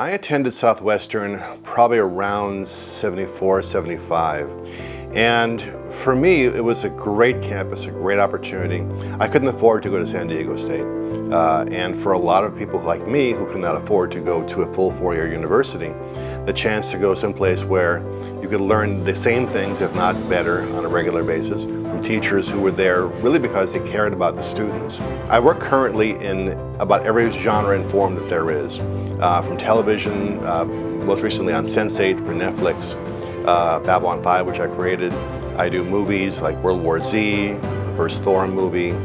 I attended Southwestern probably around 74, 75. And for me, it was a great campus, a great opportunity. I couldn't afford to go to San Diego State. And for a lot of people like me who could not afford to go to a full four-year university, the chance to go someplace where you could learn the same things, if not better, on a regular basis from teachers who were there really because they cared about the students. I work currently in about every genre and form that there is, from television, most recently on Sense8 for Netflix, Babylon 5, which I created. I do movies like World War Z, the first Thor movie,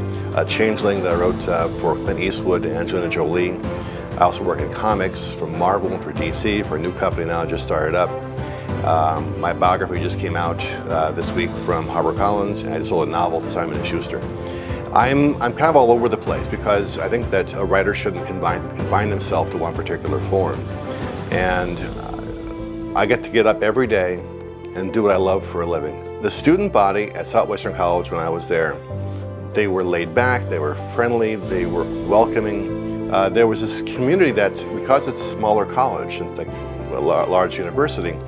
Changeling that I wrote for Clint Eastwood and Angelina Jolie. I also work in comics for Marvel and for DC, for a new company now I just started up. My biography just came out this week from HarperCollins, and I just sold a novel to Simon & Schuster. I'm kind of all over the place because I think that a writer shouldn't confine themselves to one particular form. And I get to get up every day and do what I love for a living. The student body at Southwestern College when I was there, they were laid back, they were friendly, they were welcoming. There was this community that, because it's a smaller college, it's like a large university,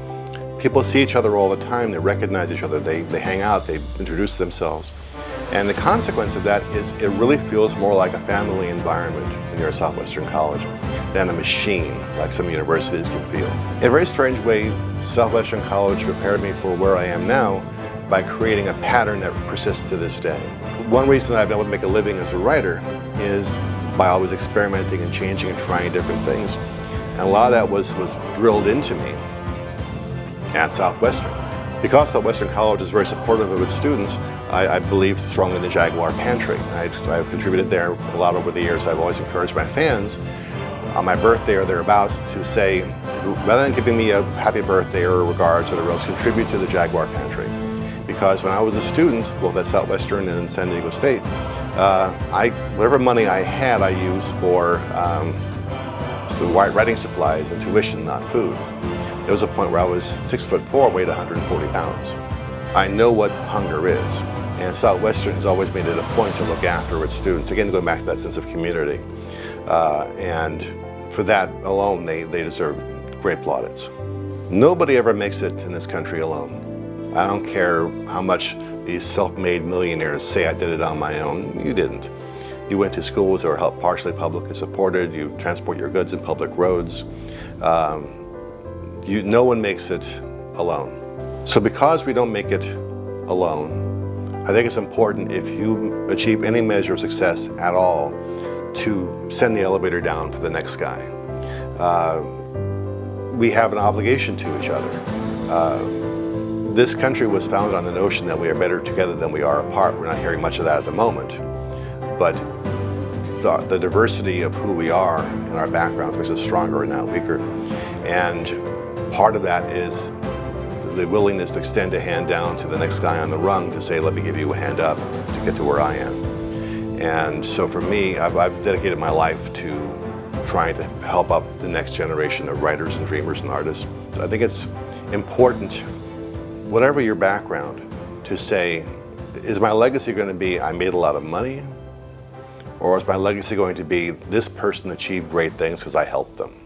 people see each other all the time, they recognize each other, they hang out, they introduce themselves. And the consequence of that is it really feels more like a family environment when you're at Southwestern College than a machine like some universities can feel. In a very strange way, Southwestern College prepared me for where I am now by creating a pattern that persists to this day. One reason that I've been able to make a living as a writer is by always experimenting and changing and trying different things. And a lot of that was drilled into me at Southwestern. Because Southwestern College is very supportive of its students, I believe strongly in the Jaguar Pantry. I've contributed there a lot over the years. I've always encouraged my fans on my birthday or thereabouts to say, rather than giving me a happy birthday or regards or whatever else, contribute to the Jaguar Pantry. Because when I was a student, both at Southwestern and San Diego State, whatever money I had, I used for writing supplies and tuition, not food. There was a point where I was 6'4", weighed 140 pounds. I know what hunger is, and Southwestern has always made it a point to look after its students. Again, going back to that sense of community. And for that alone, they deserve great plaudits. Nobody ever makes it in this country alone. I don't care how much these self-made millionaires say I did it on my own. You didn't. You went to schools that were partially publicly supported. You transport your goods in public roads. No one makes it alone. So because we don't make it alone, I think it's important, if you achieve any measure of success at all, to send the elevator down for the next guy. We have an obligation to each other. This country was founded on the notion that we are better together than we are apart. We're not hearing much of that at the moment. But the diversity of who we are and our backgrounds makes us stronger and not weaker. And part of that is the willingness to extend a hand down to the next guy on the rung to say, let me give you a hand up to get to where I am. And so for me, I've dedicated my life to trying to help up the next generation of writers and dreamers and artists. I think it's important, whatever your background, to say, is my legacy going to be I made a lot of money? Or is my legacy going to be this person achieved great things because I helped them?